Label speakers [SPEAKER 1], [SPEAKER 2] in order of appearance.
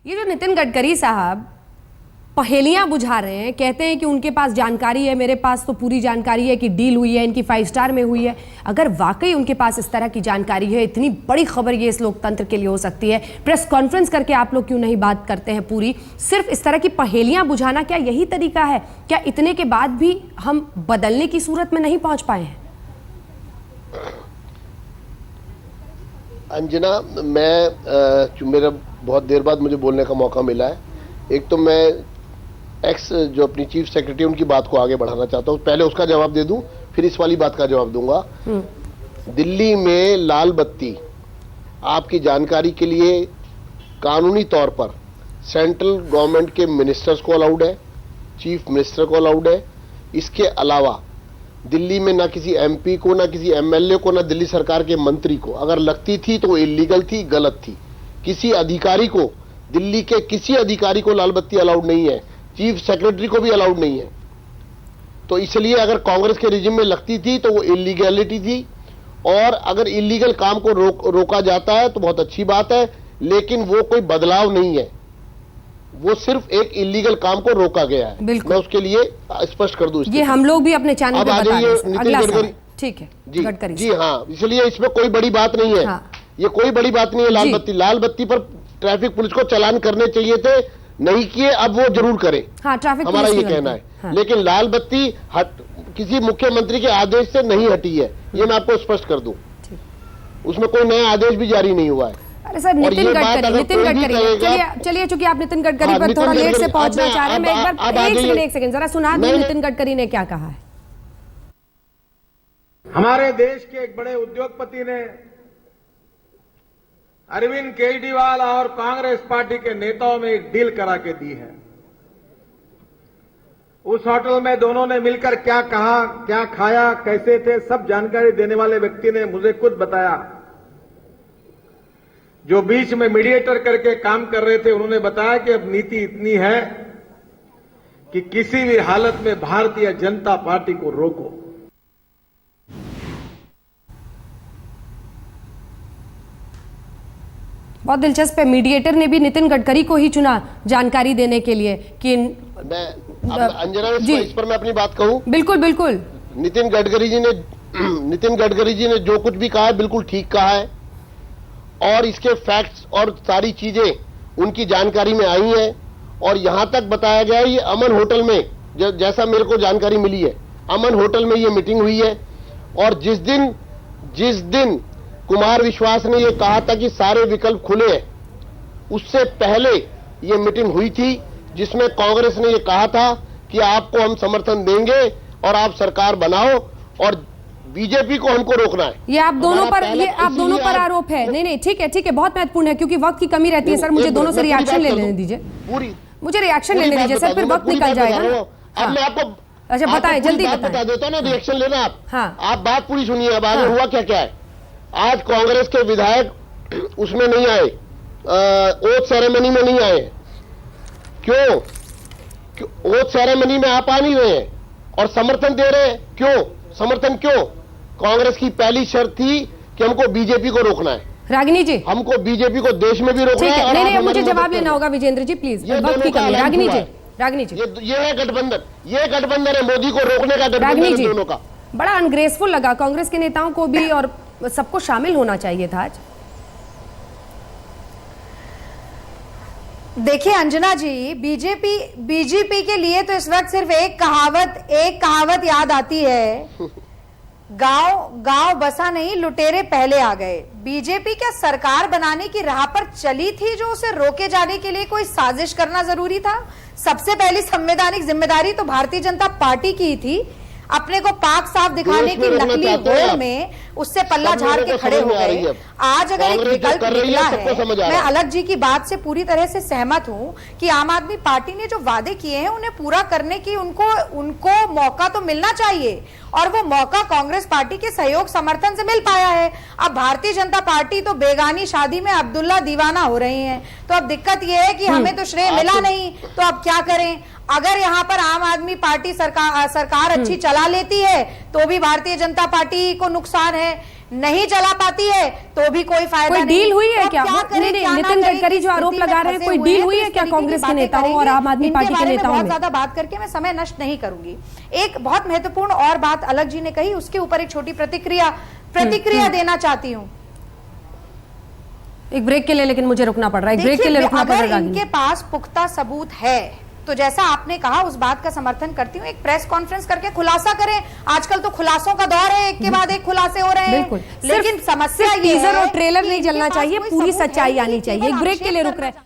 [SPEAKER 1] ये जो नितिन गडकरी साहब पहेलियां बुझा रहे हैं, कहते हैं कि उनके पास जानकारी है, मेरे पास तो पूरी जानकारी है कि डील हुई है, इनकी 5 स्टार में हुई है। अगर वाकई उनके पास इस तरह की जानकारी है, इतनी बड़ी खबर ये इस लोकतंत्र के लिए हो सकती है, प्रेस कॉन्फ्रेंस करके आप लोग क्यों नहीं बात करते हैं पूरी? सिर्फ इस तरह की पहेलियां बुझाना क्या यही तरीका है? क्या इतने के बाद भी हम बदलने की सूरत में नहीं पहुंच पाए हैं?
[SPEAKER 2] अंजना, मेरा बहुत देर बाद मुझे बोलने का मौका मिला है। एक तो मैं जो अपनी चीफ सेक्रेटरी उनकी बात को आगे बढ़ाना चाहता हूँ, पहले उसका जवाब दे दूं, फिर इस वाली बात का जवाब दूंगा। दिल्ली में लाल बत्ती, आपकी जानकारी के लिए, कानूनी तौर पर सेंट्रल गवर्नमेंट के मिनिस्टर्स को अलाउड है, चीफ मिनिस्टर को अलाउड है। इसके अलावा दिल्ली में ना किसी एमपी को, ना किसी एमएलए को, ना दिल्ली सरकार के मंत्री को अगर लगती थी तो वो इलीगल थी, गलत थी। किसी अधिकारी को, दिल्ली के किसी अधिकारी को लाल बत्ती अलाउड नहीं है, चीफ सेक्रेटरी को भी अलाउड नहीं है। तो इसलिए अगर कांग्रेस के रिजिम में लगती थी तो वो इलीगैलिटी थी, और अगर इलीगल काम को रोका जाता है तो बहुत अच्छी बात है, लेकिन वो कोई बदलाव नहीं है, वो सिर्फ एक इलीगल काम को रोका गया है। मैं उसके लिए स्पष्ट कर दूं,
[SPEAKER 1] ये हम लोग भी अपने चैनल पे बता रहे हैं। अगला सवाल, ठीक है
[SPEAKER 2] जी,
[SPEAKER 1] गडकरी
[SPEAKER 2] जी हाँ, इसलिए इसमें कोई बड़ी बात नहीं है। हाँ। ये कोई बड़ी बात नहीं है। लाल बत्ती पर ट्रैफिक पुलिस को चालान करने चाहिए थे, नहीं किए, अब वो जरूर करें।
[SPEAKER 1] हाँ, ट्रैफिक
[SPEAKER 2] हमारा ये कहना है। हाँ। लेकिन लाल बत्ती किसी मुख्यमंत्री के आदेश से नहीं हटी है, ये मैं आपको स्पष्ट कर दूं। उसमें कोई नया आदेश भी जारी नहीं हुआ है।
[SPEAKER 1] अरे सर, नितिन गडकरी, चलिए चूंकि आप नितिन गडकरी पर थोड़ा लेट से पहुंचना चाह रहे हैं, मैं एक बार एक सेकंड जरा सुना दूं नितिन गडकरी ने क्या कहा है।
[SPEAKER 3] हमारे देश के एक बड़े उद्योगपति ने अरविंद केजरीवाल और कांग्रेस पार्टी के नेताओं में एक डील करा के दी है। उस होटल में दोनों ने मिलकर क्या कहा, क्या खाया, कैसे थे, सब जानकारी देने वाले व्यक्ति ने मुझे खुद बताया। जो बीच में मीडिएटर करके काम कर रहे थे, उन्होंने बताया कि अब नीति इतनी है कि किसी भी हालत में भारतीय जनता पार्टी को रोको।
[SPEAKER 1] बहुत दिलचस्प है, मीडिएटर ने भी नितिन गडकरी को ही चुना जानकारी देने के लिए कि
[SPEAKER 2] अंजना, इस पर मैं अपनी बात कहूं?
[SPEAKER 1] बिल्कुल बिल्कुल।
[SPEAKER 2] नितिन गडकरी जी ने जो कुछ भी कहा है बिल्कुल ठीक कहा है, और इसके फैक्ट्स और सारी चीजें उनकी जानकारी में आई हैं। और यहां तक बताया गया है, ये अमन होटल में, जैसा मेरे को जानकारी मिली है, अमन होटल में ये मीटिंग हुई है। और जिस दिन कुमार विश्वास ने ये कहा था कि सारे विकल्प खुले हैं, उससे पहले ये मीटिंग हुई थी, जिसमें कांग्रेस ने ये कहा था कि आपको हम समर्थन देंगे और आप सरकार बनाओ, और बीजेपी को हमको रोकना है।
[SPEAKER 1] ये आप दोनों पर आरोप है। नहीं, ठीक है, बहुत महत्वपूर्ण है क्योंकि वक्त की कमी रहती है। सर, मुझे दोनों से रिएक्शन लेने दीजिए, मुझे रिएक्शन लेने दीजिए सर, फिर वक्त निकल जाएगा।
[SPEAKER 2] अब मैं आपको
[SPEAKER 1] अच्छा बताएं, जल्दी
[SPEAKER 2] बता देता हूँ ना, रिएक्शन लेना आप।
[SPEAKER 1] हाँ,
[SPEAKER 2] आप बात पूरी सुनिए। अब आगे हुआ क्या है। आज कांग्रेस के विधायक उसमें नहीं आए, ओथ सेरेमनी में नहीं आए। क्यों? ओथ सेरेमनी में आप आ नहीं रहे हैं और समर्थन दे रहे हैं। क्यों समर्थन? क्यों? कांग्रेस की पहली शर्त थी कि हमको बीजेपी को रोकना है।
[SPEAKER 1] रागिनी जी,
[SPEAKER 2] हमको बीजेपी को देश में भी रोकना है।
[SPEAKER 1] नहीं, मुझे जवाब लेना होगा विजेंद्र जी, प्लीज, वक्त की कमी। रागिनी जी,
[SPEAKER 2] ये है गठबंधन, ये गठबंधन है मोदी को रोकने का गठबंधन है दोनों का।
[SPEAKER 1] बड़ा अनग्रेसफुल लगा, कांग्रेस के नेताओं को भी और सबको शामिल होना चाहिए था आज।
[SPEAKER 4] देखिए अंजना जी, बीजेपी के लिए तो इस वक्त सिर्फ एक कहावत याद आती है, गांव बसा नहीं, लुटेरे पहले आ गए। बीजेपी क्या सरकार बनाने की राह पर चली थी जो उसे रोके जाने के लिए कोई साजिश करना जरूरी था? सबसे पहली संवैधानिक जिम्मेदारी तो भारतीय जनता पार्टी की थी। अपने को पाक साफ दिखाने की नकली होड़ में उससे पल्ला झाड़ के खड़े हो गए। आज अगर एक विकल्प निकला है, मैं अलग जी की बात से पूरी तरह से सहमत हूं कि आम आदमी पार्टी ने जो वादे किए हैं उन्हें पूरा करने की उनको मौका तो मिलना चाहिए, और वो मौका कांग्रेस पार्टी के सहयोग समर्थन से मिल पाया है। अब भारतीय जनता पार्टी तो बेगानी शादी में अब्दुल्ला दीवाना हो रही है। तो अब दिक्कत यह है कि हमें तो श्रेय मिला नहीं, तो अब क्या करें? अगर यहाँ पर आम आदमी पार्टी सरकार अच्छी चला लेती है तो भी भारतीय जनता पार्टी को नुकसान है। नहीं चला पाती है तो भी कोई फायदा
[SPEAKER 1] कोई
[SPEAKER 4] नहीं।
[SPEAKER 1] डील हुई है
[SPEAKER 4] तो
[SPEAKER 1] क्या?
[SPEAKER 4] करें,
[SPEAKER 1] नहीं,
[SPEAKER 4] क्या ना
[SPEAKER 1] नितिन
[SPEAKER 4] करें,
[SPEAKER 1] गडकरी
[SPEAKER 4] किस
[SPEAKER 1] जो आरोप
[SPEAKER 4] स्थिति
[SPEAKER 1] लगा
[SPEAKER 4] में
[SPEAKER 1] रहे हैं,
[SPEAKER 4] फंसे
[SPEAKER 1] कोई
[SPEAKER 4] हुए
[SPEAKER 1] डील
[SPEAKER 4] हैं,
[SPEAKER 1] हुई
[SPEAKER 4] तो
[SPEAKER 1] है
[SPEAKER 4] इस
[SPEAKER 1] क्या
[SPEAKER 4] तरीके की
[SPEAKER 1] कांग्रेस के
[SPEAKER 4] बातें
[SPEAKER 1] नेताओं और
[SPEAKER 4] करेंगे।
[SPEAKER 1] आम आदमी
[SPEAKER 4] इनके
[SPEAKER 1] पार्टी के
[SPEAKER 4] बारे में
[SPEAKER 1] नेताओं
[SPEAKER 4] बहुत
[SPEAKER 1] में?
[SPEAKER 4] ज्यादा बात करके मैं समय नष्ट नहीं करूंगी। एक बहुत महत्वपूर्ण और बात अलग जी ने कही, उसके ऊपर एक छोटी प्रतिक्रिया देना चाहती हूँ।
[SPEAKER 1] एक ब्रेक के लिए लेकिन मुझे रुकना पड़ रहा है, एक ब्रेक के लिए
[SPEAKER 4] देखिए,
[SPEAKER 1] रुकना पड़
[SPEAKER 4] अगर
[SPEAKER 1] रहा है।
[SPEAKER 4] इनके पास पुख्ता सबूत है तो जैसा आपने कहा उस बात का समर्थन करती हूँ, एक प्रेस कॉन्फ्रेंस करके खुलासा करें। आजकल तो खुलासों का दौर है, एक के बाद एक खुलासे हो रहे हैं।
[SPEAKER 1] बिल्कुल,
[SPEAKER 4] लेकिन समस्या ये
[SPEAKER 1] टीजर
[SPEAKER 4] है
[SPEAKER 1] और ट्रेलर
[SPEAKER 4] कि
[SPEAKER 1] नहीं
[SPEAKER 4] इनके
[SPEAKER 1] चलना
[SPEAKER 4] पास
[SPEAKER 1] चाहिए,
[SPEAKER 4] कोई
[SPEAKER 1] पूरी
[SPEAKER 4] सबूत है
[SPEAKER 1] सच्चाई
[SPEAKER 4] नहीं,
[SPEAKER 1] आनी चाहिए।
[SPEAKER 4] केवल
[SPEAKER 1] एक ब्रेक के लिए
[SPEAKER 4] आक्षेप
[SPEAKER 1] रुक रहे हैं।
[SPEAKER 4] करना